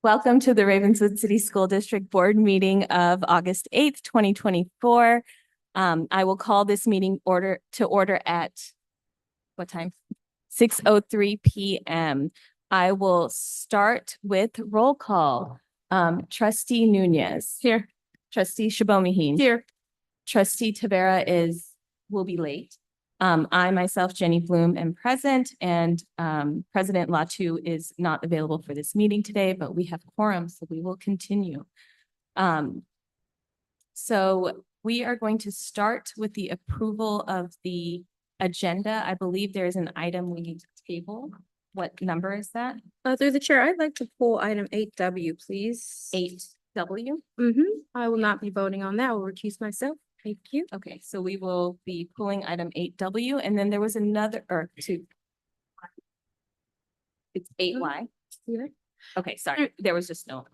Welcome to the Ravenswood City School District Board meeting of August 8th, 2024. I will call this meeting to order at what time? 6:03 p.m. I will start with roll call. Trustee Nunez. Here. Trustee Shibomihin. Here. Trustee Tavera will be late. I myself, Jenny Bloom, am present, and President Latu is not available for this meeting today, but we have quorum, so we will continue. So we are going to start with the approval of the agenda. I believe there is an item we need to table. What number is that? Through the chair, I'd like to pull item 8W, please. 8W? I will not be voting on that. I will recuse myself. Thank you. Okay, so we will be pulling item 8W, and then there was another, or two. It's 8Y. Yeah. Okay, sorry, there was just no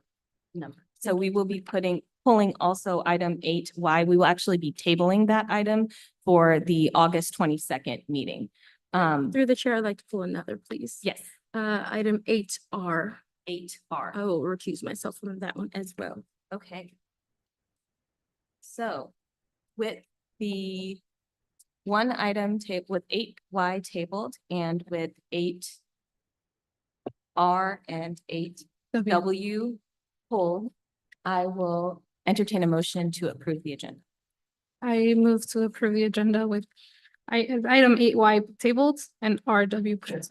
number. So we will be pulling also item 8Y. We will actually be tabling that item for the August 22nd meeting. Through the chair, I'd like to pull another, please. Yes. Item 8R. 8R. I will recuse myself from that one as well. Okay. So with the one item with 8Y tabled and with 8R and 8W pulled, I will entertain a motion to approve the agenda. I move to approve the agenda with item 8Y tabled and RW pulled.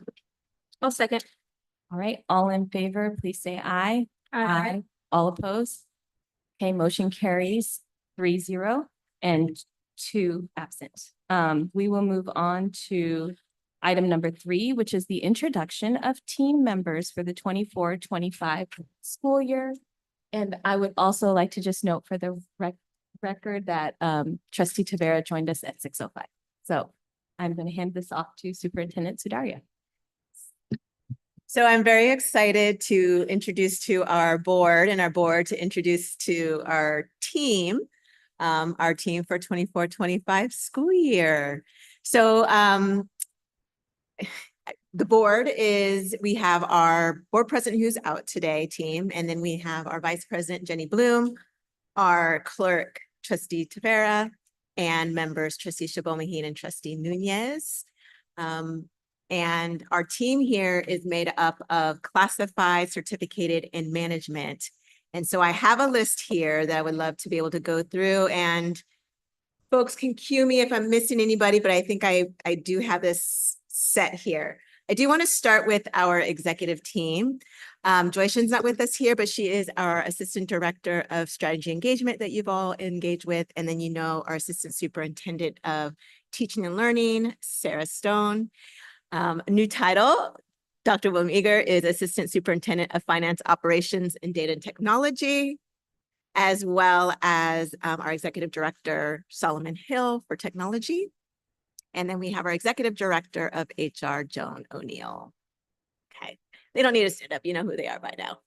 I'll second. All right, all in favor, please say aye. Aye. All opposed? Okay, motion carries 3-0 and 2 absent. We will move on to item number 3, which is the introduction of team members for the 24-25 school year. And I would also like to just note for the record that Trustee Tavera joined us at 6:05. So I'm going to hand this off to Superintendent Sudaria. So I'm very excited to introduce to our board to introduce to our team for 24-25 school year. So the board we have our board president who's out today, team, and then we have our vice president, Jenny Bloom, our clerk, Trustee Tavera, and members, Trustee Shibomihin and Trustee Nunez. And our team here is made up of classified, certificated, and management. And so I have a list here that I would love to be able to go through, and folks can cue me if I'm missing anybody, but I think I do have this set here. I do want to start with our executive team. Joy Shin's not with us here, but she is our Assistant Director of Strategy Engagement that you've all engaged with. And then our Assistant Superintendent of Teaching and Learning, Sarah Stone. New title, Dr. William Eager is Assistant Superintendent of Finance Operations and Data and Technology, as well as our Executive Director, Solomon Hill, for Technology. And then we have our Executive Director of HR, Joan O'Neill. Okay, they don't need to stand up, you know who they are by now.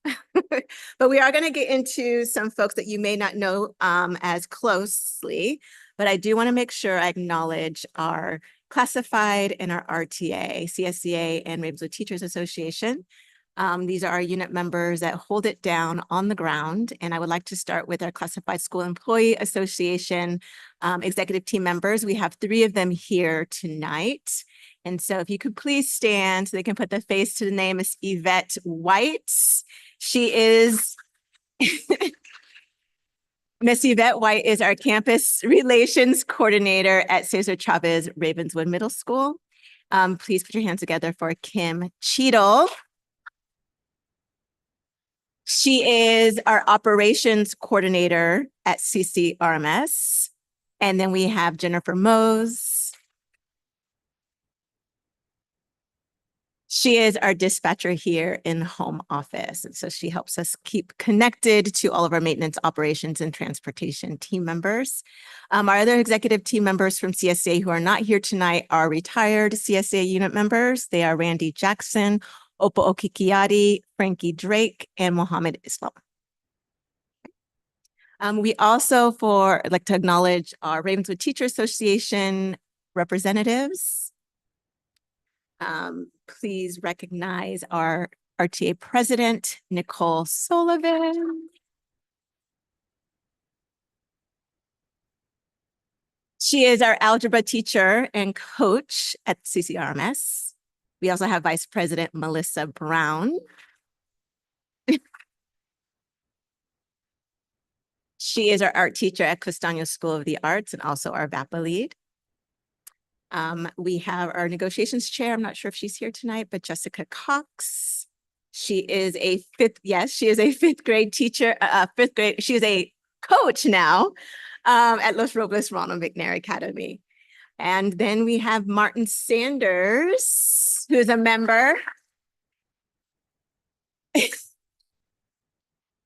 But we are going to get into some folks that you may not know as closely, but I do want to make sure I acknowledge our classified and our RTA, CSCA, and Ravenswood Teachers Association. These are our unit members that hold it down on the ground. And I would like to start with our Classified School Employee Association executive team members. We have 3 of them here tonight. And so if you could please stand so they can put the face to the name. Is Yvette White. She is... Miss Yvette White is our Campus Relations Coordinator at Cesar Chavez Ravenswood Middle School. Please put your hands together for Kim Cheadle. She is our Operations Coordinator at CCRMS. And then we have Jennifer Mose. She is our dispatcher here in home office. And so she helps us keep connected to all of our maintenance operations and transportation team members. Our other executive team members from CSA who are not here tonight are retired CSA unit members. They are Randy Jackson, Opa Okikiati, Frankie Drake, and Mohammed Islam. We also like to acknowledge our Ravenswood Teacher Association representatives. Please recognize our RTA President, Nicole Sullivan. She is our algebra teacher and coach at CCRMS. We also have Vice President Melissa Brown. She is our art teacher at Castaño School of the Arts and also our VAPA lead. We have our negotiations chair. I'm not sure if she's here tonight, but Jessica Cox. She is a fifth grade teacher, she is a coach now at Los Robles Ronald McNair Academy. And then we have Martin Sanders, who's a member.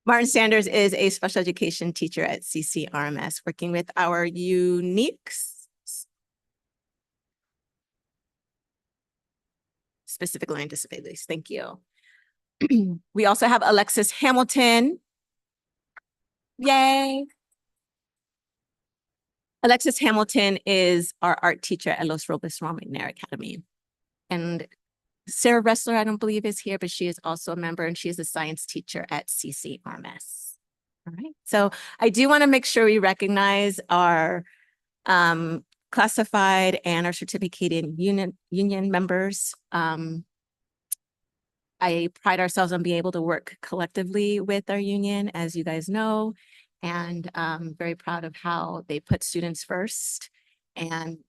Martin Sanders is a special education teacher at CCRMS, working with our uniques, specific learning disabilities. Thank you. We also have Alexis Hamilton. Yay. Alexis Hamilton is our art teacher at Los Robles Ronald McNair Academy. And Sarah Ressler, I don't believe is here, but she is also a member and she is a science teacher at CCRMS. All right. So I do want to make sure we recognize our classified and our certificated union members. I pride ourselves on being able to work collectively with our union, as you guys know, and I'm very proud of how they put students first and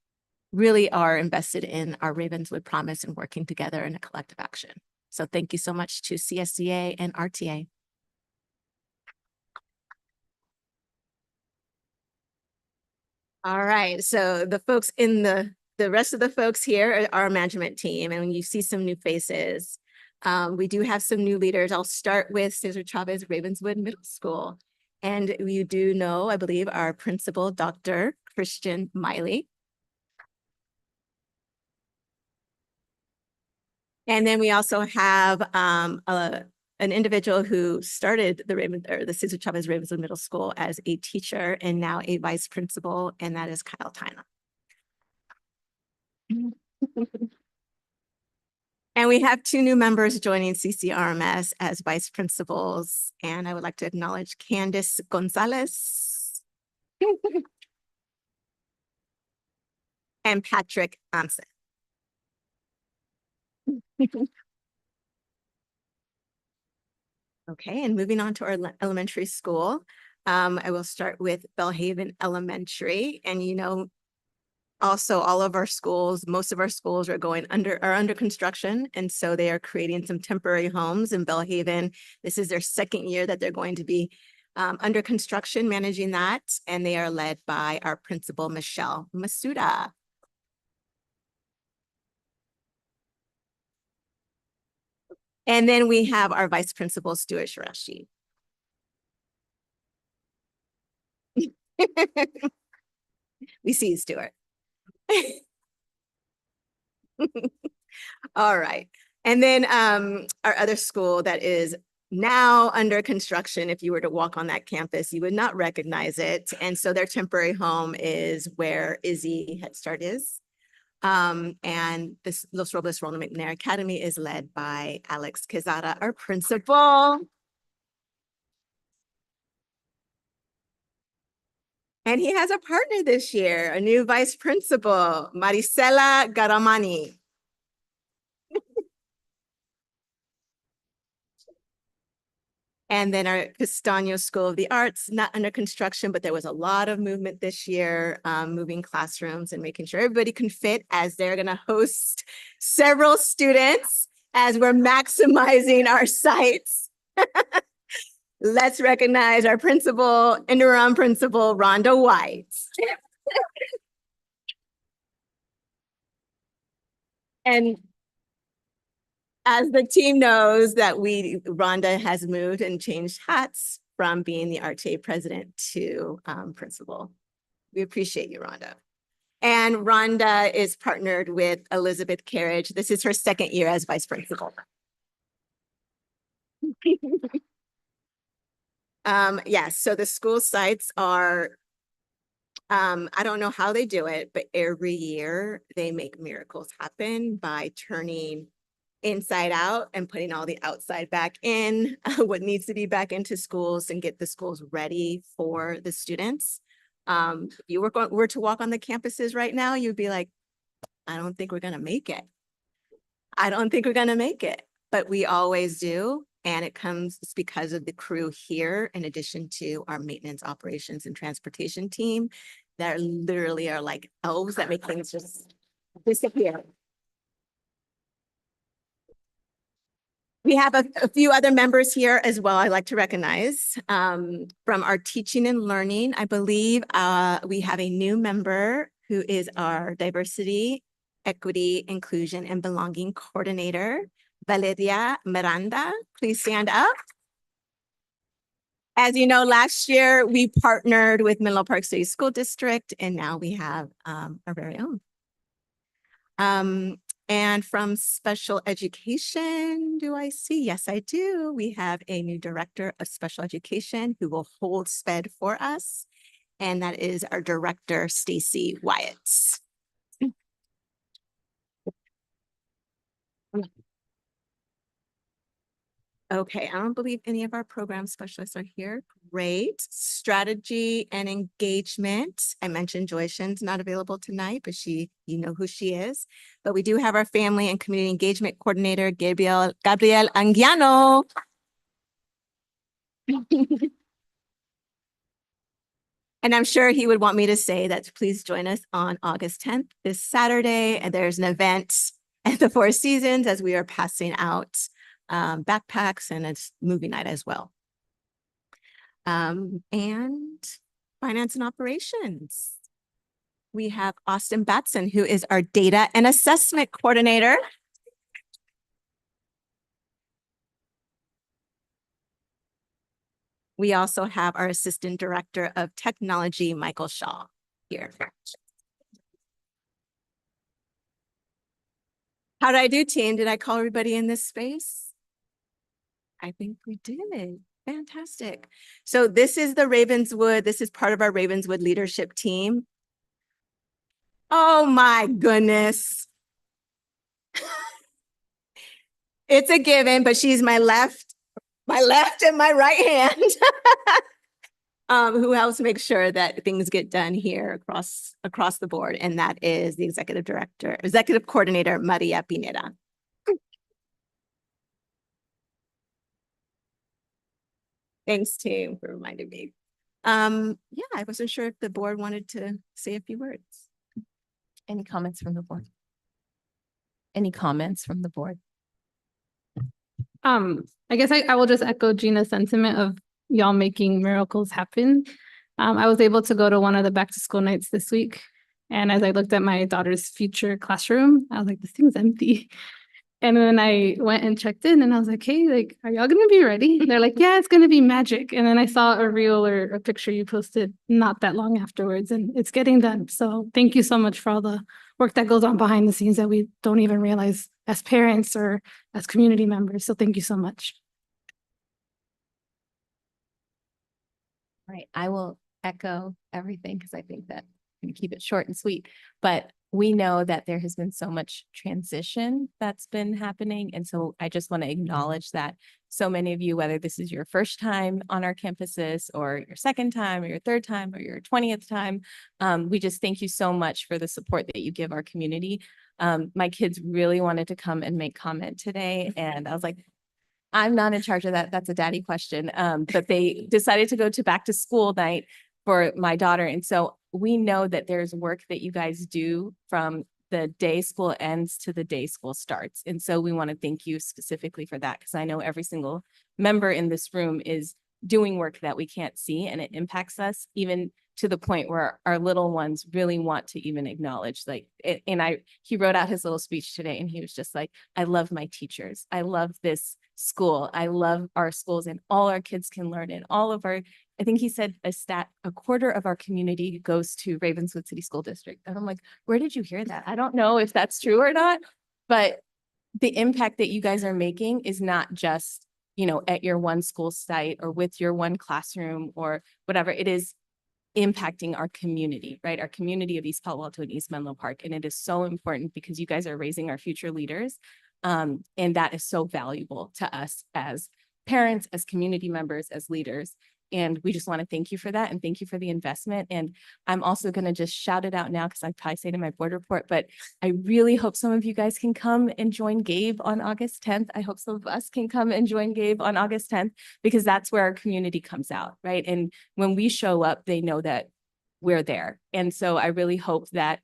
really are invested in our Ravenswood promise and working together in a collective action. So thank you so much to CSCA and RTA. All right, so the folks in the rest of the folks here are our management team, and when you see some new faces, we do have some new leaders. I'll start with Cesar Chavez Ravenswood Middle School. And we do know, I believe, our principal, Dr. Christian Miley. And then we also have an individual who started the Cesar Chavez Ravenswood Middle School as a teacher and now a vice principal, and that is Kyle Tyna. And we have two new members joining CCRMS as vice principals, and I would like to acknowledge Candice Gonzalez and Patrick Anson. Okay, and moving on to our elementary school, I will start with Bellhaven Elementary, and you know, also all of our schools, most of our schools are under construction, and so they are creating some temporary homes in Bellhaven. This is their second year that they're going to be under construction, managing that, and they are led by our principal, Michelle Masuda. And then we have our vice principal, Stuart Shirashi. We see you, Stuart. All right. And then our other school that is now under construction, if you were to walk on that campus, you would not recognize it. And so their temporary home is where Izzy Head Start is. And this Los Robles Ronald McNair Academy is led by Alex Quezada, our principal. And he has a partner this year, a new vice principal, Marisela Garamani. And then our Castaño School of the Arts, not under construction, but there was a lot of movement this year, moving classrooms and making sure everybody can fit as they're gonna host several students as we're maximizing our sites. Let's recognize our principal, interim principal, Rhonda White. And as the team knows that Rhonda has moved and changed hats from being the RTA president to principal. We appreciate you, Rhonda. And Rhonda is partnered with Elizabeth Carriage. This is her second year as vice principal. Yes, so the school sites are, I don't know how they do it, but every year they make miracles happen by turning inside out and putting all the outside back in, what needs to be back into schools and get the schools ready for the students. If you were to walk on the campuses right now, you'd be like, I don't think we're gonna make it. I don't think we're gonna make it, but we always do. And it's because of the crew here, in addition to our maintenance, operations, and transportation team that literally are like elves that make things just disappear. We have a few other members here as well I'd like to recognize. From our teaching and learning, I believe we have a new member who is our diversity, equity, inclusion, and belonging coordinator, Valeria Miranda. Please stand up. As you know, last year we partnered with Menlo Park City School District, and now we have our very own. And from special education, do I see? Yes, I do. We have a new director of special education who will hold SPED for us. And that is our director, Stacy Wyatt. Okay, I don't believe any of our program specialists are here. Great. Strategy and engagement. I mentioned Joy Shin's not available tonight, but you know who she is. But we do have our family and community engagement coordinator, Gabriel Anguiano. And I'm sure he would want me to say that please join us on August 10th, this Saturday. And there's an event at the Four Seasons as we are passing out backpacks, and it's movie night as well. And finance and operations. We have Austin Batson, who is our data and assessment coordinator. We also have our assistant director of technology, Michael Shaw, here. How did I do, team? Did I call everybody in this space? I think we did. Fantastic. So this is the Ravenswood. This is part of our Ravenswood leadership team. Oh my goodness. It's a given, but she's my left and my right hand. Who helps make sure that things get done here across the board. And that is the executive coordinator, Maria Pineda. Thanks, team, for reminding me. Yeah, I wasn't sure if the board wanted to say a few words. Any comments from the board? Any comments from the board? I guess I will just echo Gina's sentiment of y'all making miracles happen. I was able to go to one of the back to school nights this week. And as I looked at my daughter's future classroom, I was like, this thing's empty. And then I went and checked in and I was like, hey, like, are y'all gonna be ready? And they're like, yeah, it's gonna be magic. And then I saw a reel or a picture you posted not that long afterwards, and it's getting done. So thank you so much for all the work that goes on behind the scenes that we don't even realize as parents or as community members. So thank you so much. Right, I will echo everything because I think that I'm gonna keep it short and sweet, but we know that there has been so much transition that's been happening. And so I just want to acknowledge that so many of you, whether this is your first time on our campuses or your second time or your third time or your 20th time, we just thank you so much for the support that you give our community. My kids really wanted to come and make comment today. And I was like, I'm not in charge of that. That's a daddy question. But they decided to go to back to school night for my daughter. And so we know that there's work that you guys do from the day school ends to the day school starts. And so we want to thank you specifically for that, because I know every single member in this room is doing work that we can't see, and it impacts us even to the point where our little ones really want to even acknowledge, like, he wrote out his little speech today and he was just like, I love my teachers. I love this school. I love our schools, and all our kids can learn, and all of our, I think he said a quarter of our community goes to Ravenswood City School District. And I'm like, where did you hear that? I don't know if that's true or not, but the impact that you guys are making is not just, at your one school site or with your one classroom or whatever. It is impacting our community, right? Our community of East Palo Alto and East Menlo Park. And it is so important because you guys are raising our future leaders. And that is so valuable to us as parents, as community members, as leaders. And we just want to thank you for that and thank you for the investment. And I'm also going to just shout it out now because I probably say it in my board report, but I really hope some of you guys can come and join Gabe on August 10th. I hope some of us can come and join Gabe on August 10th because that's where our community comes out, right? And when we show up, they know that we're there. And so I really hope that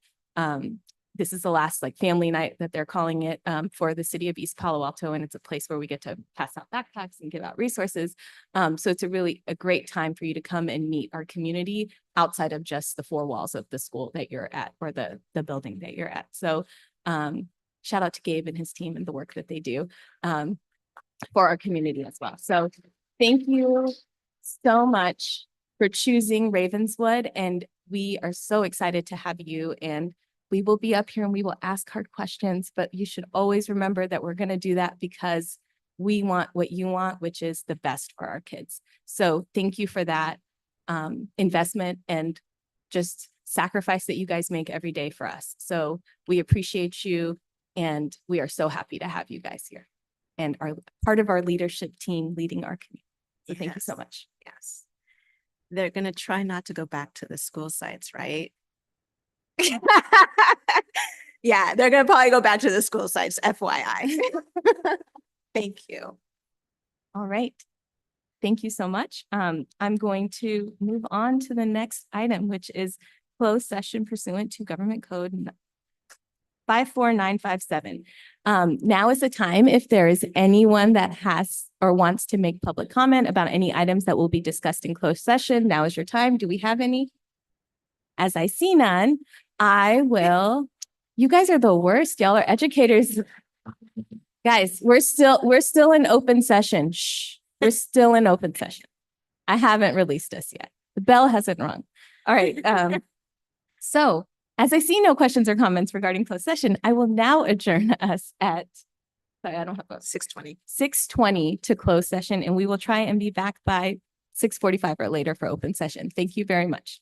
this is the last like family night that they're calling it for the city of East Palo Alto. And it's a place where we get to pass out backpacks and give out resources. So it's a great time for you to come and meet our community outside of just the four walls of the school that you're at or the building that you're at. So shout out to Gabe and his team and the work that they do for our community as well. So thank you so much for choosing Ravenswood. And we are so excited to have you, and we will be up here and we will ask hard questions, but you should always remember that we're going to do that because we want what you want, which is the best for our kids. So thank you for that investment and just sacrifice that you guys make every day for us. So we appreciate you and we are so happy to have you guys here and are part of our leadership team leading our community. So thank you so Yes. much. Yes. They're gonna try not to go back to the school sites, right? Yeah, they're gonna probably go back to the school sites, FYI. Thank you. All right. Thank you so much. I'm going to move on to the next item, which is closed session pursuant to Government Code 54957. Now is the time if there is anyone that has or wants to make public comment about any items that will be discussed in closed session. Now is your time. Do we have any? As I see none, I will. You guys are the worst. Y'all are educators. Guys, we're still in open session. Shh, we're still in open session. I haven't released us yet. The bell hasn't rung. All right. So as I see no questions or comments regarding closed session, I will now adjourn us at, sorry, I don't have a 6:20. 6:20 to close session, and we will try and be back by 6:45 or later for open session. Thank you very much.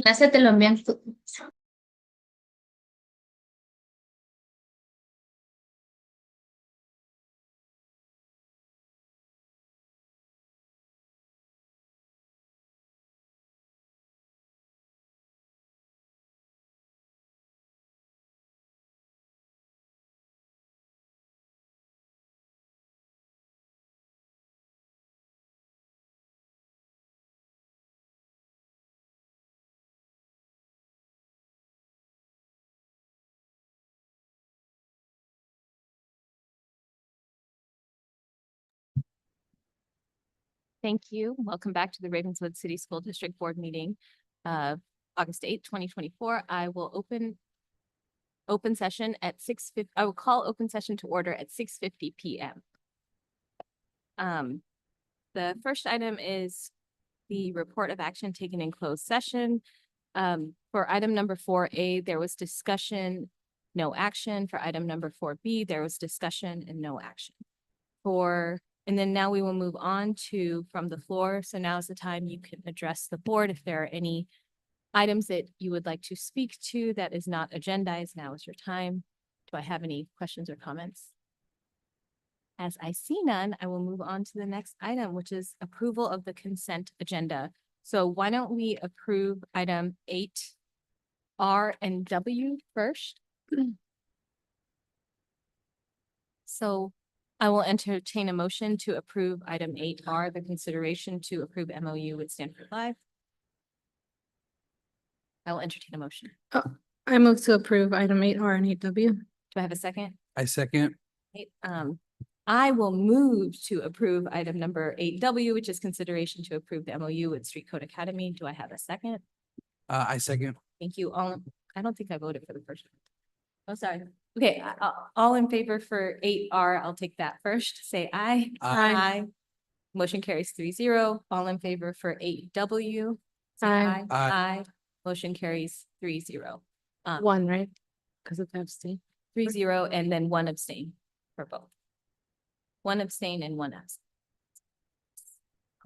Ese te lo envían tú. Thank you. Welcome back to the Ravenswood City School District Board meeting of August 8th, 2024. I will open session at 6:50. I will call open session to order at 6:50 p.m. The first item is the report of action taken in closed session. For item number 4A, there was discussion, no action. For item number 4B, there was discussion and no action. And then now we will move on to from the floor. So now is the time you can address the board. If there are any items that you would like to speak to that is not agendized, now is your time. Do I have any questions or comments? As I see none, I will move on to the next item, which is approval of the consent agenda. So why don't we approve item 8R and W first? So I will entertain a motion to approve item 8R, the consideration to approve MOU with Stanford Live. I will entertain a motion. I move to approve item 8R and 8W. Do I have a second? I second. Right, I will move to approve item number 8W, which is consideration to approve the MOU with Street Code Academy. Do I have a second? I second. Thank you. I don't think I voted for the first one. Oh, sorry. Okay, all in favor for 8R, I'll take that first. Say aye. Aye. Motion carries 3-0. All in favor for 8W? Say Aye. Aye. Motion carries 3-0. One, right? Because of abstain. 3-0 and then 1 abstain for both. 1 abstain and 1 abstain.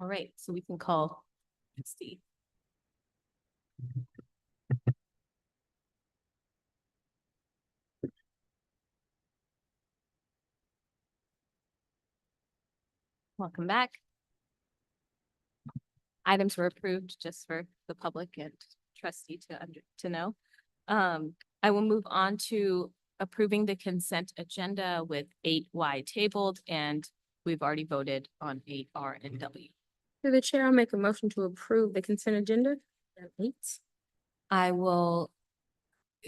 All right, so we can call Steve. Welcome back. Items were approved just for the public and trustee to know. I will move on to approving the consent agenda with 8Y tabled, and we've already voted on 8R and W. Through the chair, I'll make a motion to approve the consent agenda. I will,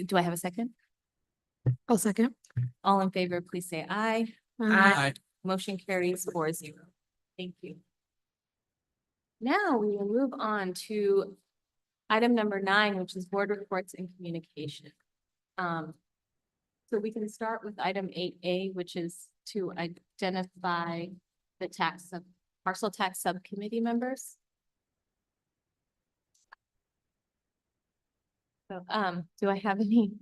do I have a second? I'll second. All in favor, please say aye. Aye. Motion carries 4-0. Thank you. Now we will move on to item number 9, which is board reports and communication. So we can start with item 8A, which is to identify the parcel tax subcommittee members. So, do I have any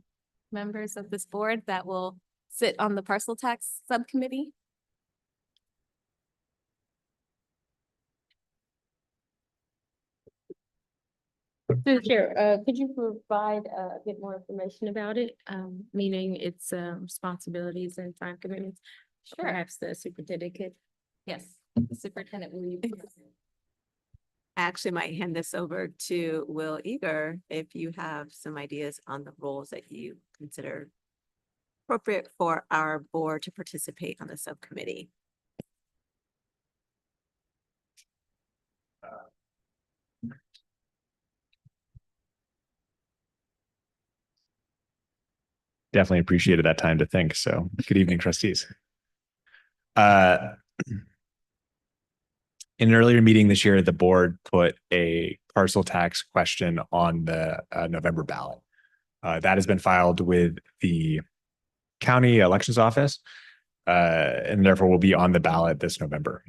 members of this board that will sit on the parcel tax subcommittee? Through the chair, could you provide a bit more information about it? Meaning its responsibilities and time commitments? Sure. Perhaps the superintendent could. Yes, the superintendent, will you? I actually might hand this over to Will Eager if you have some ideas on the roles that you consider appropriate for our board to participate on the subcommittee. Definitely appreciated that time to think. So good evening, trustees. In an earlier meeting this year, the board put a parcel tax question on the November ballot. That has been filed with the county elections office and therefore will be on the ballot this November.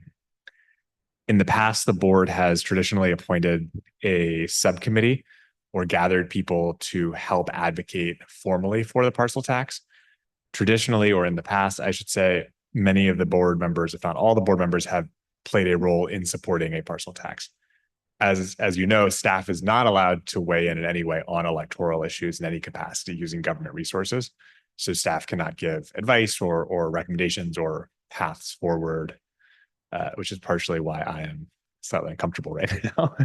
In the past, the board has traditionally appointed a subcommittee or gathered people to help advocate formally for the parcel tax. Traditionally, or in the past, I should say, many of the board members, if not all the board members, have played a role in supporting a parcel tax. as you know, staff is not allowed to weigh in any way on electoral issues in any capacity using government resources. So staff cannot give advice or recommendations or paths forward, which is partially why I am slightly uncomfortable right now.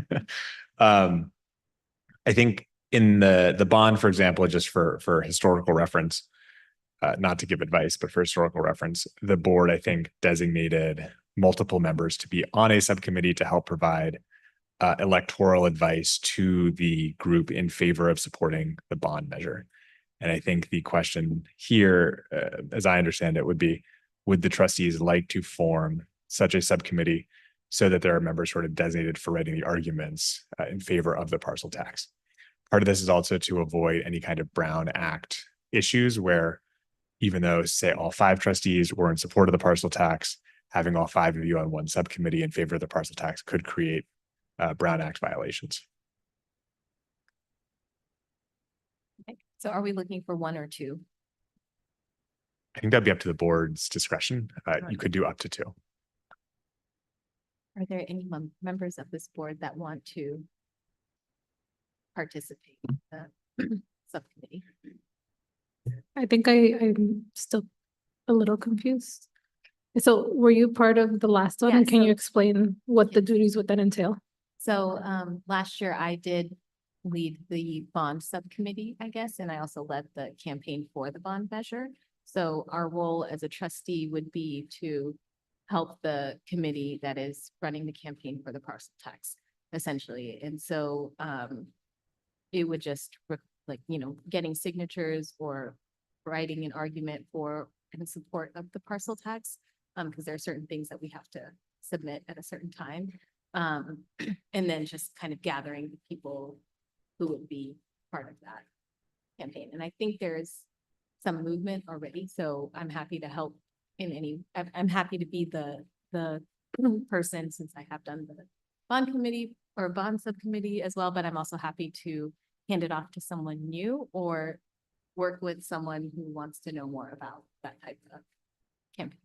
I think in the bond, for example, just for historical reference, not to give advice, but for historical reference, the board, I think, designated multiple members to be on a subcommittee to help provide electoral advice to the group in favor of supporting the bond measure. And I think the question here, as I understand it, would be, would the trustees like to form such a subcommittee so that there are members sort of designated for writing the arguments in favor of the parcel tax? Part of this is also to avoid any kind of Brown Act issues where, even though, say, all 5 trustees were in support of the parcel tax, having all 5 of you on one subcommittee in favor of the parcel tax could create Brown Act violations. Okay. So are we looking for 1 or 2? I think that'd be up to the board's discretion. You could do up to 2. Are there any members of this board that want to participate in the subcommittee? I think I'm still a little confused. So were you part of the last one? Yeah, And can you so- explain what the duties would then entail? So last year I did lead the bond subcommittee, I guess, and I also led the campaign for the bond measure. So our role as a trustee would be to help the committee that is running the campaign for the parcel tax, essentially. And so it would just like, getting signatures or writing an argument for in support of the parcel tax, because there are certain things that we have to submit at a certain time. And then just kind of gathering the people who would be part of that campaign. And I think there's some movement already, so I'm happy to help in I'm happy to be the person, since I have done the bond committee or bond subcommittee as well, but I'm also happy to hand it off to someone new or work with someone who wants to know more about that type of campaign.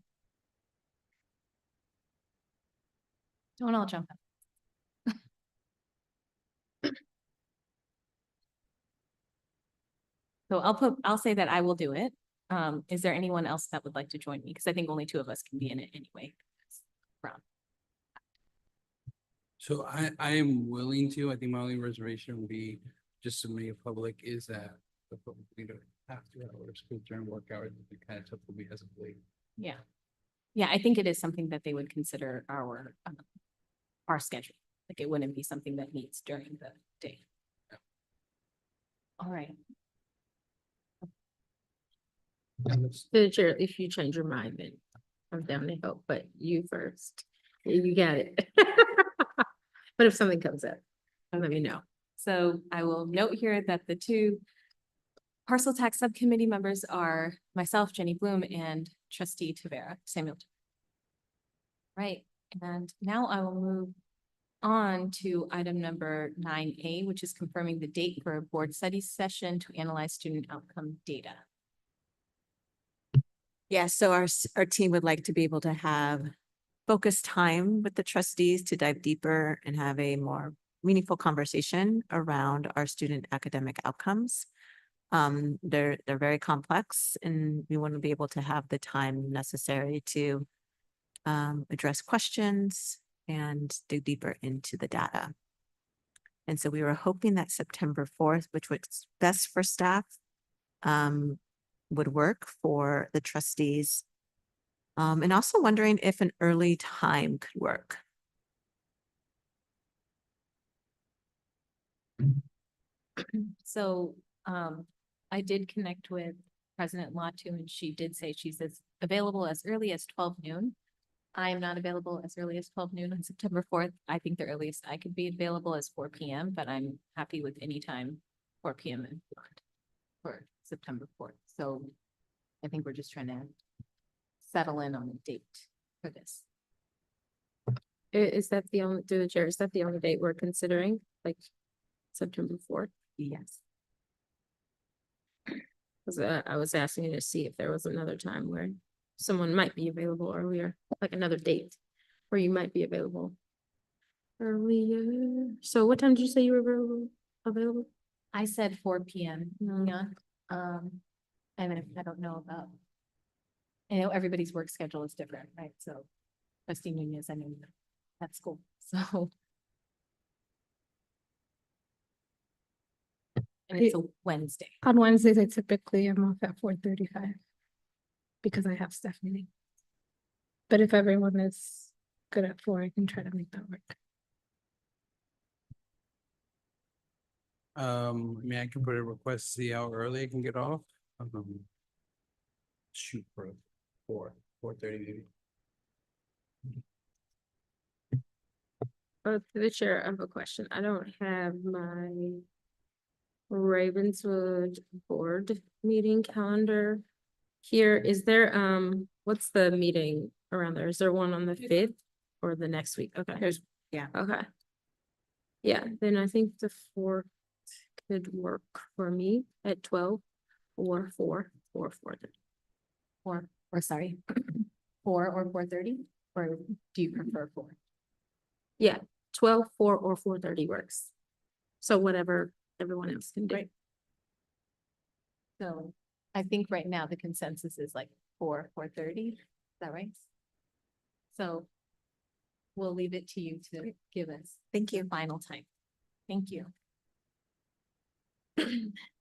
Don't all jump up. So I'll say that I will do it. Is there anyone else that would like to join me? Because I think only 2 of us can be in it anyway. So I am willing to. I think my only reservation would be just so many public is that the public need after hours, because during work hours, it'd be kind of tough for me as a late. Yeah. Yeah, I think it is something that they would consider our schedule. Like it wouldn't be something that meets during the day. All right. To the chair, if you change your mind, then I'm down to help, but you first. You got it. But if something comes up, let me know. So I will note here that the 2 parcel tax subcommittee members are myself, Jenny Bloom, and trustee Tavera, Samuel. Right, and now I will move on to item number 9A, which is confirming the date for a board study session to analyze student outcome data. Yeah, so our team would like to be able to have focused time with the trustees to dive deeper and have a more meaningful conversation around our student academic outcomes. They're very complex, and we want to be able to have the time necessary to address questions and dig deeper into the data. And so we were hoping that September 4th, which was best for staff, would work for the trustees. And also wondering if an early time could work. So I did connect with President Latu, and she did say she's available as early as 12 noon. I am not available as early as 12 noon on September 4th. I think the earliest I could be available is 4 p.m., but I'm happy with any time 4 p.m. and beyond for September 4th. So I think we're just trying to settle in on a date for this. Is that the only, through the chair, is that the only date we're considering, like September 4th? Yes. Because I was asking you to see if there was another time where someone might be available earlier, like another date where you might be available. earlier. So what time did you say you were available? I said 4 p.m. Mm. Yeah. And if I don't know about. I know everybody's work schedule is different, right? So trustee Nunez, I know that's school, so. And it's a Wednesday. On Wednesdays, I typically am off at 4:35 because I have staff meeting. But if everyone is good at 4, I can try to make that work. I mean, I can put a request, see how early I can get off. Shoot for 4:30 maybe. To the chair, I have a question. I don't have my Ravenswood board meeting calendar here. Is there, what's the meeting around there? Is there one on the 5th or the next week? Okay. yeah. Okay. Yeah, then I think the 4th could work for me at 12 or 4:30. Or sorry, 4 or 4:30, or do you prefer 4? Yeah, 12, 4 or 4:30 works. So whatever everyone else can do. Right. So I think right now the consensus is like 4:30, is that right? So we'll leave it to you to give us Thank you. final time. Thank you.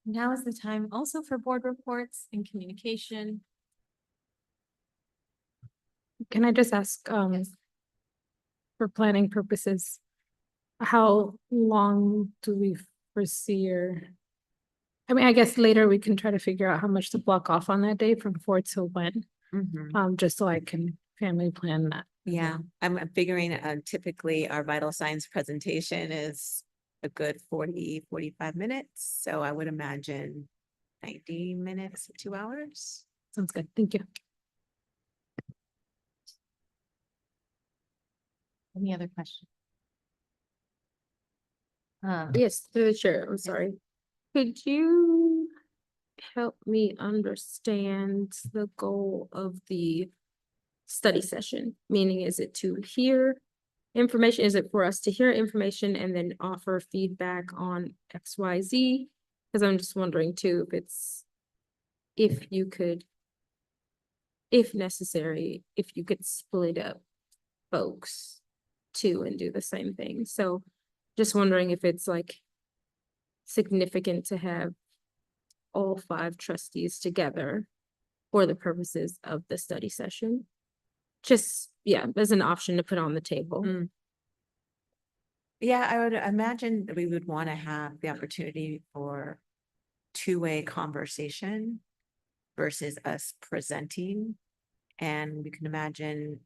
Now is the time also for board reports and communication. Can I just ask, Yes. for planning purposes, how long do we foresee or? I mean, I guess later we can try to figure out how much to block off on that day from 4 till when, just so I can family plan that. Yeah, I'm figuring typically our vital signs presentation is a good 40-45 minutes. So I would imagine 90 minutes, 2 hours. Sounds good. Thank you. Any other questions? Yes, through the chair, I'm sorry. Could you help me understand the goal of the study session? Meaning, is it to hear information? Is it for us to hear information and then offer feedback on XYZ? Because I'm just wondering too, if you could, if necessary, if you could split up folks too and do the same thing. So just wondering if it's like significant to have all 5 trustees together for the purposes of the study session. Just, yeah, as an option to put on the table. Yeah, I would imagine that we would want to have the opportunity for two-way conversation versus us presenting. And we can imagine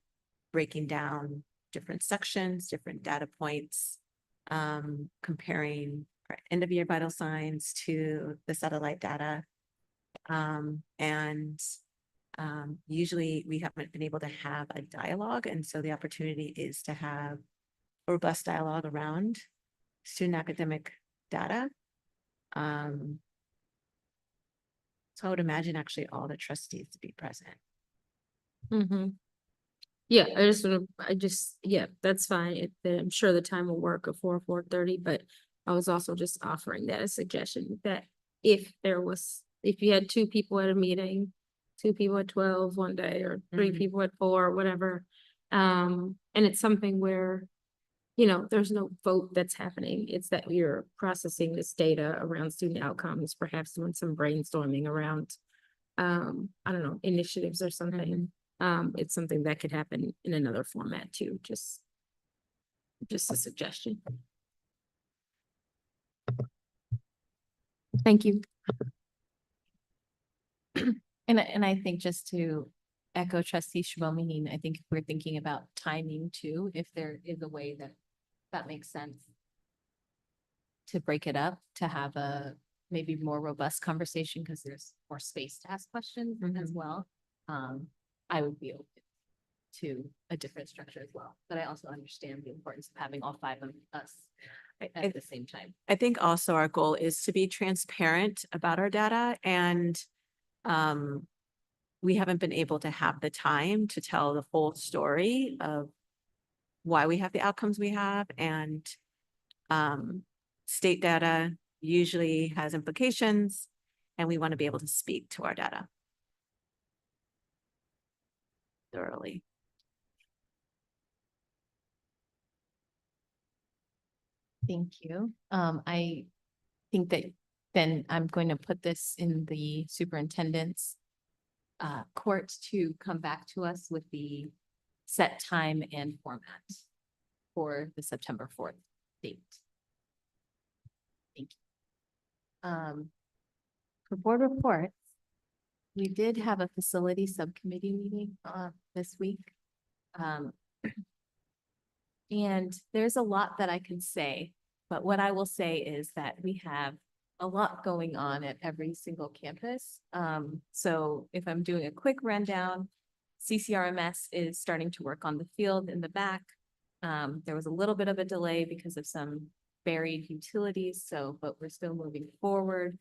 breaking down different sections, different data points, comparing our end of year vital signs to the satellite data. Usually we haven't been able to have a dialogue. And so the opportunity is to have a robust dialogue around student academic data. So I would imagine actually all the trustees to be present. Yeah, yeah, that's fine. I'm sure the time will work at 4:30, but I was also just offering that as a suggestion that if you had 2 people at a meeting, 2 people at 12 one day, or 3 Mhm. people at 4, whatever. And it's something where, there's no vote that's happening. It's that you're processing this data around student outcomes, perhaps doing some brainstorming around, I don't know, initiatives or something. It's something that could happen in another format too, just a suggestion. Thank you. And I think just to echo trustee Shivomini, I think if we're thinking about timing too, if there is a way that makes sense to break it up, to have a maybe more robust conversation because there's more space to ask questions as well. I would be open to a different structure as well, but I also understand the importance of having all 5 of us at the same time. I think also our goal is to be transparent about our data, and we haven't been able to have the time to tell the full story of why we have the outcomes we have, and state data usually has implications, and we want to be able to speak to our data thoroughly. Thank you. I think that then I'm going to put this in the superintendent's court to come back to us with the set time and format for the September 4th date. Thank you. For board reports, we did have a facility subcommittee meeting this week. And there's a lot that I can say, but what I will say is that we have a lot going on at every single campus. So if I'm doing a quick rundown, CCRMS is starting to work on the field in the back. There was a little bit of a delay because of some buried utilities, but we're still moving forward.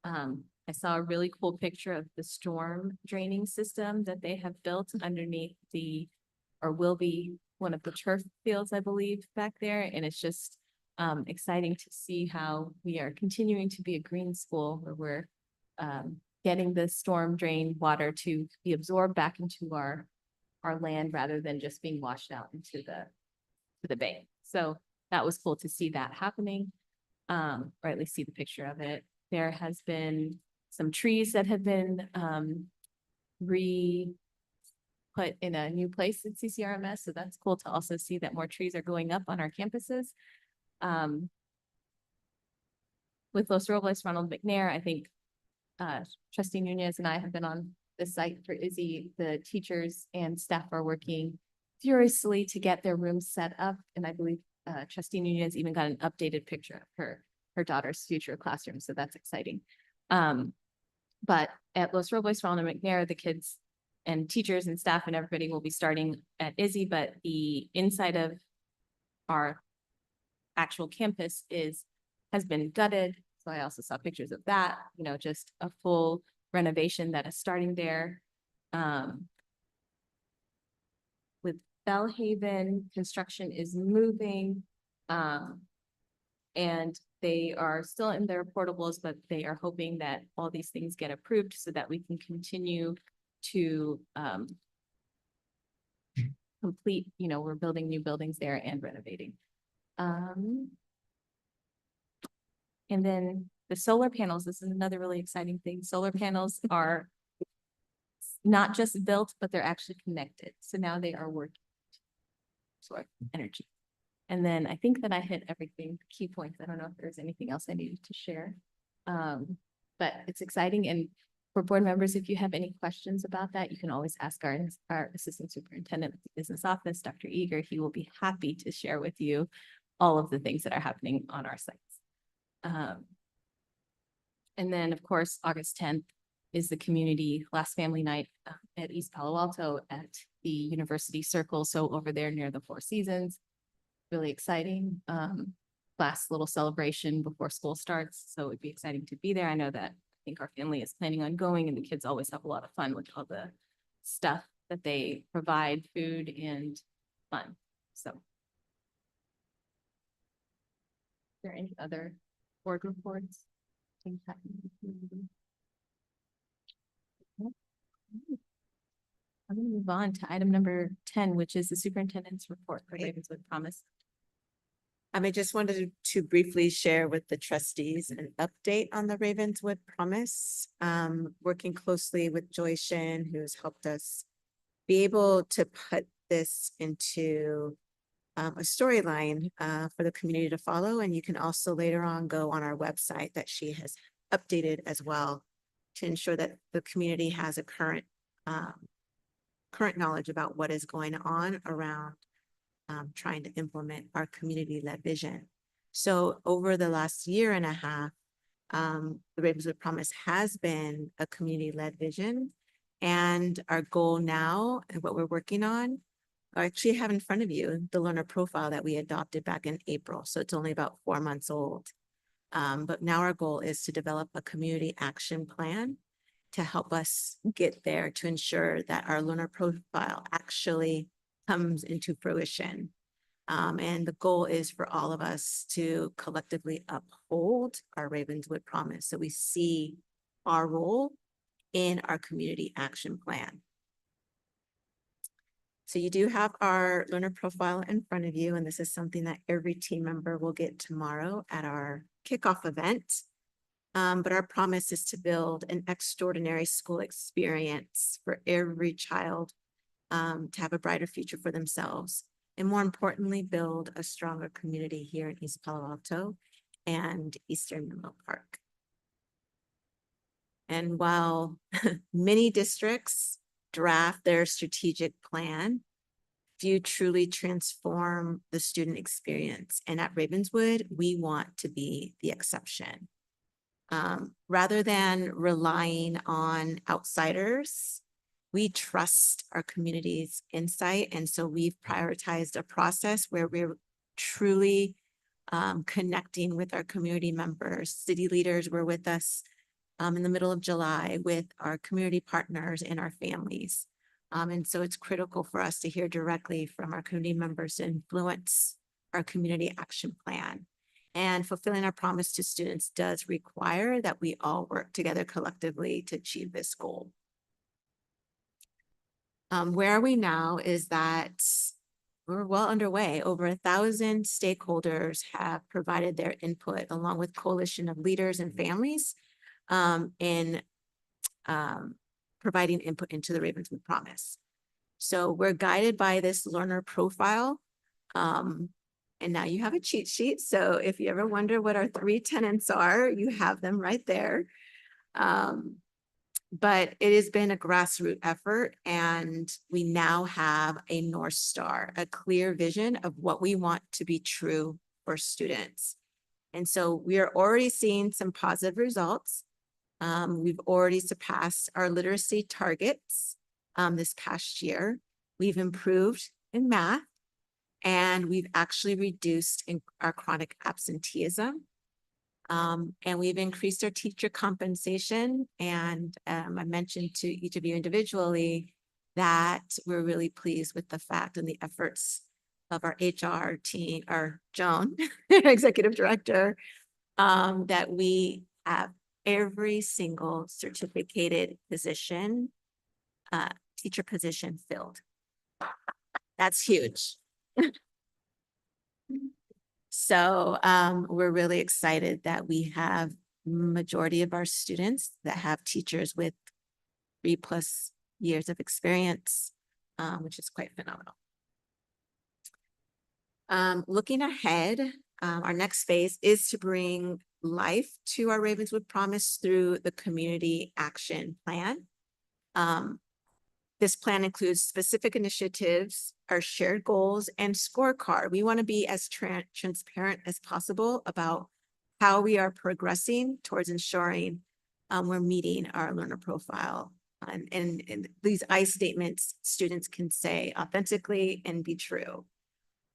I saw a really cool picture of the storm draining system that they have built underneath or will be one of the turf fields, I believe, back there. And it's just exciting to see how we are continuing to be a green school where we're getting the storm drain water to be absorbed back into our land rather than just being washed out into the bay. So that was cool to see that happening, or at least see the picture of it. There has been some trees that have been put in a new place at CCRMS. So that's cool to also see that more trees are going up on our campuses. With Los Robles, Ronald McNair, I think Trustee Nunez and I have been on the site for Izzy. The teachers and staff are working furiously to get their rooms set up. And I believe Trustee Nunez even got an updated picture of her daughter's future classroom. So that's exciting. But at Los Robles, Ronald McNair, the kids and teachers and staff and everybody will be starting at Izzy, but the inside of our actual campus has been gutted. So I also saw pictures of that, just a full renovation that is starting there. With Bellhaven, construction is moving. And they are still in their portables, but they are hoping that all these things get approved so that we can continue to complete, we're building new buildings there and renovating. And then the solar panels, this is another really exciting thing. Solar panels are not just built, but they're actually connected. So now they are working for energy. And then I think that I hit everything, key points. I don't know if there's anything else I needed to share. But it's exciting. And for board members, if you have any questions about that, you can always ask our assistant superintendent of the business office, Dr. Eager. He will be happy to share with you all of the things that are happening on our sites. And then, of course, August 10th is the community last family night at East Palo Alto at the University Circle. So over there near the Four Seasons. Really exciting. Last little celebration before school starts. So it'd be exciting to be there. I know that I think our family is planning on going, and the kids always have a lot of fun with all the stuff that they provide, food and fun. So. Is there any other board reports? Things happening in the community? I'm going to move on to item number 10, which is the superintendent's report for Ravenswood Promise. I just wanted to briefly share with the trustees an update on the Ravenswood Promise. Working closely with Joy Shin, who's helped us be able to put this into a storyline for the community to follow. And you can also later on go on our website that she has updated as well to ensure that the community has a current knowledge about what is going on around trying to implement our community-led vision. So over the last year and a half, the Ravenswood Promise has been a community-led vision. And our goal now and what we're working on, I actually have in front of you the learner profile that we adopted back in April. So it's only about 4 months old. But now our goal is to develop a community action plan to help us get there, to ensure that our learner profile actually comes into fruition. And the goal is for all of us to collectively uphold our Ravenswood promise. So we see our role in our community action plan. So you do have our learner profile in front of you, and this is something that every team member will get tomorrow at our kickoff event. But our promise is to build an extraordinary school experience for every child to have a brighter future for themselves. And more importantly, build a stronger community here in East Palo Alto and Eastern Menlo Park. And while many districts draft their strategic plan, few truly transform the student experience. And at Ravenswood, we want to be the exception. Rather than relying on outsiders, we trust our community's insight. And so we've prioritized a process where we're truly connecting with our community members. City leaders were with us in the middle of July with our community partners and our families. And so it's critical for us to hear directly from our community members to influence our community action plan. And fulfilling our promise to students does require that we all work together collectively to achieve this goal. Where are we now is that we're well underway. Over 1,000 stakeholders have provided their input along with coalition of leaders and families in providing input into the Ravenswood Promise. So we're guided by this learner profile. And now you have a cheat sheet. So if you ever wonder what our 3 tenets are, you have them right there. But it has been a grassroots effort, and we now have a North Star, a clear vision of what we want to be true for students. And so we are already seeing some positive results. We've already surpassed our literacy targets this past year. We've improved in math, and we've actually reduced in our chronic absenteeism. And we've increased our teacher compensation. And I mentioned to each of you individually that we're really pleased with the fact and the efforts of our HR team, our Joan, executive director, that we have every single certificated position, teacher position filled. That's huge. So we're really excited that we have majority of our students that have teachers with 3+ years of experience, which is quite phenomenal. Looking ahead, our next phase is to bring life to our Ravenswood Promise through the community action plan. This plan includes specific initiatives, our shared goals, and scorecard. We want to be as transparent as possible about how we are progressing towards ensuring we're meeting our learner profile. And these I statements students can say authentically and be true.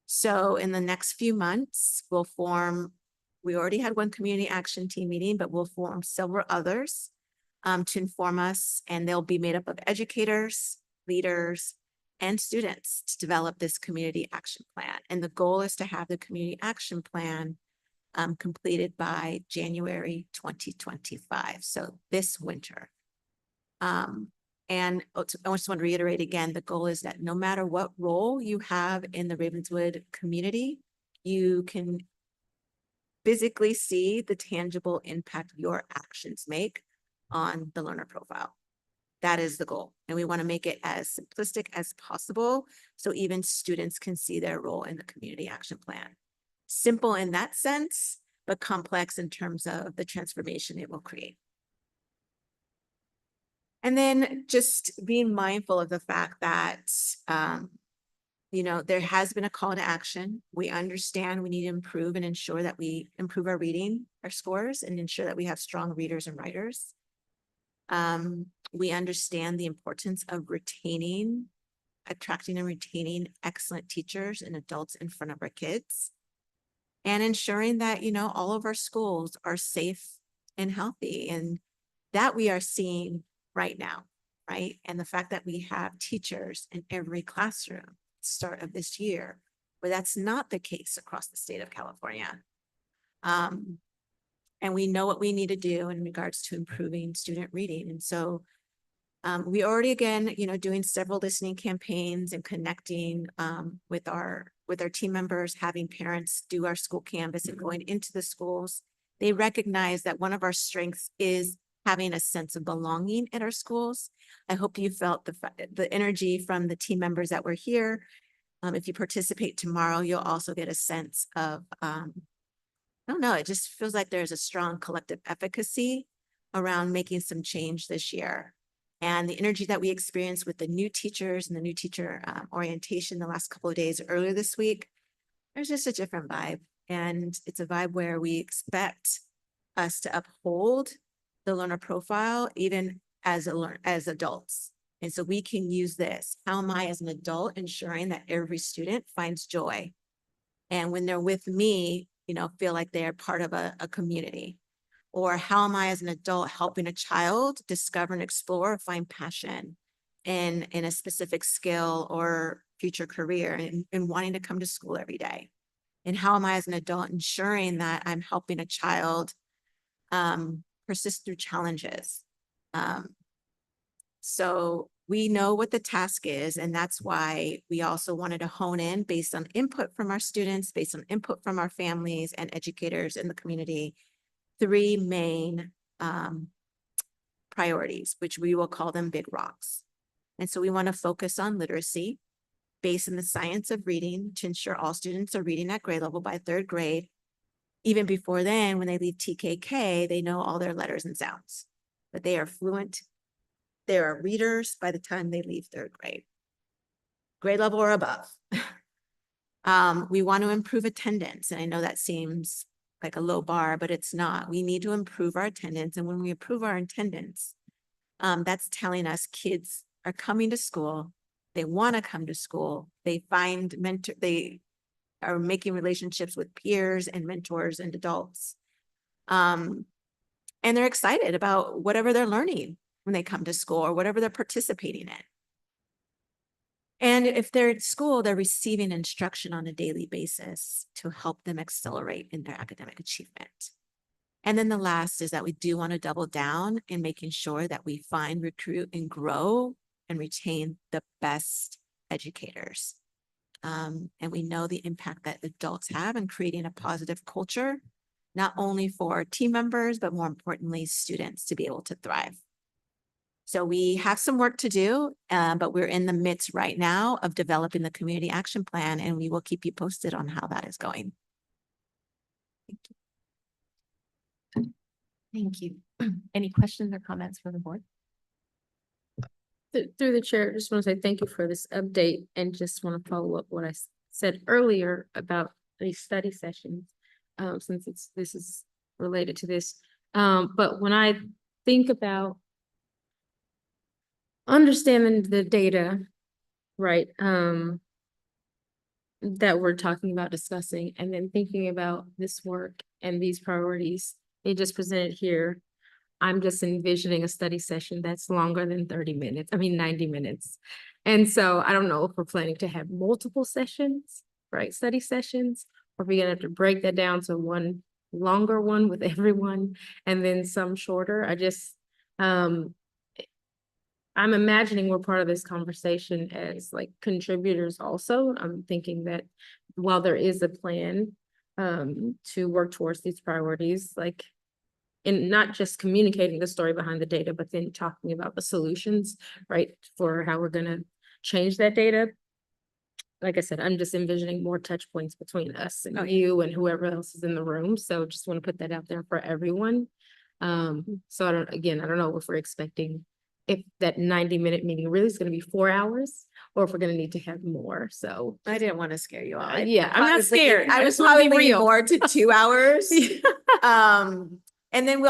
So in the next few months, we already had one community action team meeting, but we'll form several others to inform us, and they'll be made up of educators, leaders, and students to develop this community action plan. And the goal is to have the community action plan completed by January 2025, so this winter. And I just want to reiterate again, the goal is that no matter what role you have in the Ravenswood community, you can physically see the tangible impact your actions make on the learner profile. That is the goal. And we want to make it as simplistic as possible so even students can see their role in the community action plan. Simple in that sense, but complex in terms of the transformation it will create. And then just being mindful of the fact that, there has been a call to action. We understand we need to improve and ensure that we improve our reading, our scores, and ensure that we have strong readers and writers. We understand the importance of attracting and retaining excellent teachers and adults in front of our kids, and ensuring that, all of our schools are safe and healthy, and that we are seeing right now, right? And the fact that we have teachers in every classroom start of this year where that's not the case across the state of California. And we know what we need to do in regards to improving student reading. And so we already, again, doing several listening campaigns and connecting with our team members, having parents do our school canvas and going into the schools. They recognize that one of our strengths is having a sense of belonging at our schools. I hope you felt the energy from the team members that were here. If you participate tomorrow, you'll also get a sense of, I don't know, it just feels like there's a strong collective efficacy around making some change this year. And the energy that we experienced with the new teachers and the new teacher orientation the last couple of days earlier this week, there's just a different vibe. And it's a vibe where we expect us to uphold the learner profile, even as adults. And so we can use this. How am I as an adult ensuring that every student finds joy? And when they're with me, feel like they're part of a community. Or how am I as an adult helping a child discover and explore, find passion in a specific skill or future career and wanting to come to school every day? And how am I as an adult ensuring that I'm helping a child persist through challenges? So we know what the task is, and that's why we also wanted to hone in based on input from our students, based on input from our families and educators in the community, 3 main priorities, which we will call them big rocks. And so we want to focus on literacy based on the science of reading to ensure all students are reading at grade level by 3rd grade. Even before then, when they leave TKK, they know all their letters and sounds, but they are fluent. They are readers by the time they leave 3rd grade level or above. We want to improve attendance. And I know that seems like a low bar, but it's not. We need to improve our attendance. And when we improve our attendance, that's telling us kids are coming to school. They want to come to school. They find they are making relationships with peers and mentors and adults. And they're excited about whatever they're learning when they come to school or whatever they're participating in. And if they're at school, they're receiving instruction on a daily basis to help them accelerate in their academic achievement. And then the last is that we do want to double down in making sure that we find, recruit, and grow and retain the best educators. And we know the impact that adults have in creating a positive culture, not only for team members, but more importantly, students to be able to thrive. So we have some work to do, but we're in the midst right now of developing the community action plan, and we will keep you posted on how that is going. Thank you. Any questions or comments from the board? Through the chair, I just want to say thank you for this update and just want to follow up what I said earlier about these study sessions, since this is related to this. But when I think about understanding the data, right, that we're talking about discussing, and then thinking about this work and these priorities they just presented here, I'm just envisioning a study session that's longer than 90 minutes. And so I don't know if we're planning to have multiple sessions, right, study sessions, or we're gonna have to break that down to one longer one with everyone and then some shorter. I'm imagining we're part of this conversation as like contributors also. I'm thinking that while there is a plan to work towards these priorities, like in not just communicating the story behind the data, but then talking about the solutions, right, for how we're gonna change that data. Like I said, I'm just envisioning more touch points between us and you and whoever else is in the room. So just want to put that out there for everyone. So I don't know if we're expecting if that 90-minute meeting really is going to be 4 hours or if we're going to need to have more. So I didn't want to scare you all. yeah, I'm not scared. I was just wanna be probably real. more to 2 hours. And then we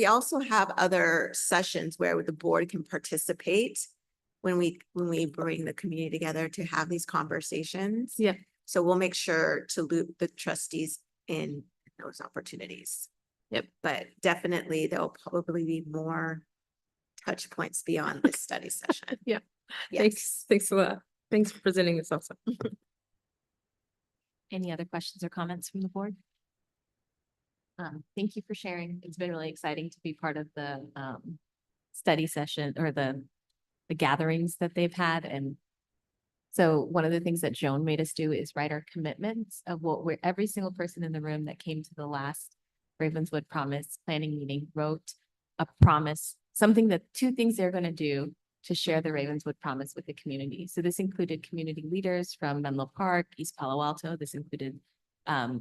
also have other sessions where the board can participate when we bring the community together to have these conversations. Yeah. So we'll make sure to loop the trustees in those opportunities. Yep. But definitely there'll probably be more touch points beyond this study session. Yeah. Yes. Thanks a lot. Thanks for presenting this also. Any other questions or comments from the board? Thank you for sharing. It's been really exciting to be part of the study session or the gatherings that they've had. And so one of the things that Joan made us do is write our commitments of what we're, every single person in the room that came to the last Ravenswood Promise planning meeting wrote a promise, something that two things they're going to do to share the Ravenswood Promise with the community. So this included community leaders from Menlo Park, East Palo Alto. This included, I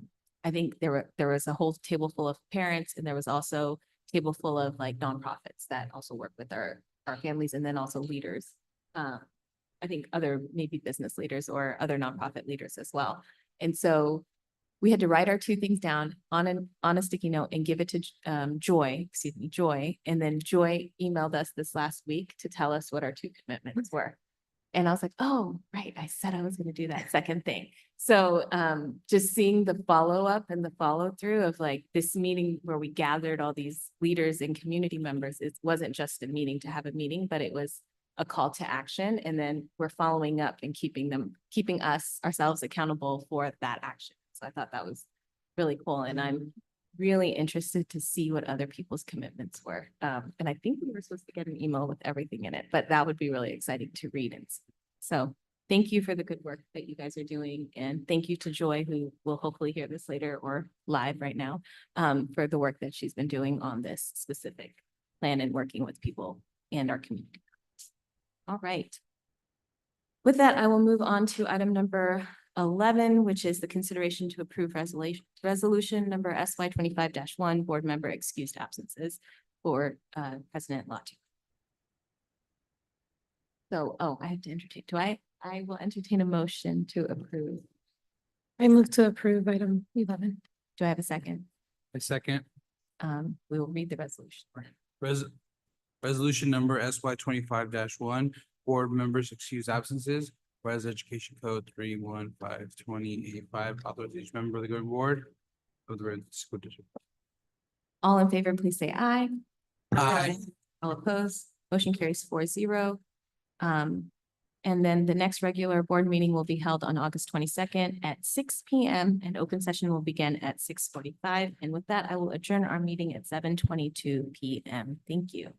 think there was a whole table full of parents, and there was also a table full of like nonprofits that also work with our families, and then also leaders. I think other maybe business leaders or other nonprofit leaders as well. And so we had to write our two things down on a sticky note and give it to Joy. And then Joy emailed us this last week to tell us what our two commitments were. And I was like, oh, right, I said I was going to do that second thing. So just seeing the follow-up and the follow-through of like this meeting where we gathered all these leaders and community members, it wasn't just a meeting to have a meeting, but it was a call to action. And then we're following up and keeping ourselves accountable for that action. So I thought that was really cool. And I'm really interested to see what other people's commitments were. And I think we were supposed to get an email with everything in it, but that would be really exciting to read. And so thank you for the good work that you guys are doing. And thank you to Joy, who will hopefully hear this later or live right now, for the work that she's been doing on this specific plan and working with people and our community. All right. With that, I will move on to item number 11, which is the consideration to approve resolution number SY 25-1, board member excused absences for President Latu. So, I have to entertain. I will entertain a motion to approve. I move to approve item 11. Do I have a second? A second. We will read the resolution. Resolution number SY 25-1, board members excuse absences. Whereas Education Code 3152085 authorizes each member of the governing board of the Ravenswood School District. All in favor, please say aye. Aye. All opposed, motion carries 4-0. And then the next regular board meeting will be held on August 22nd at 6 p.m. and open session will begin at 6:45. And with that, I will adjourn our meeting at 7:22 p.m. Thank you.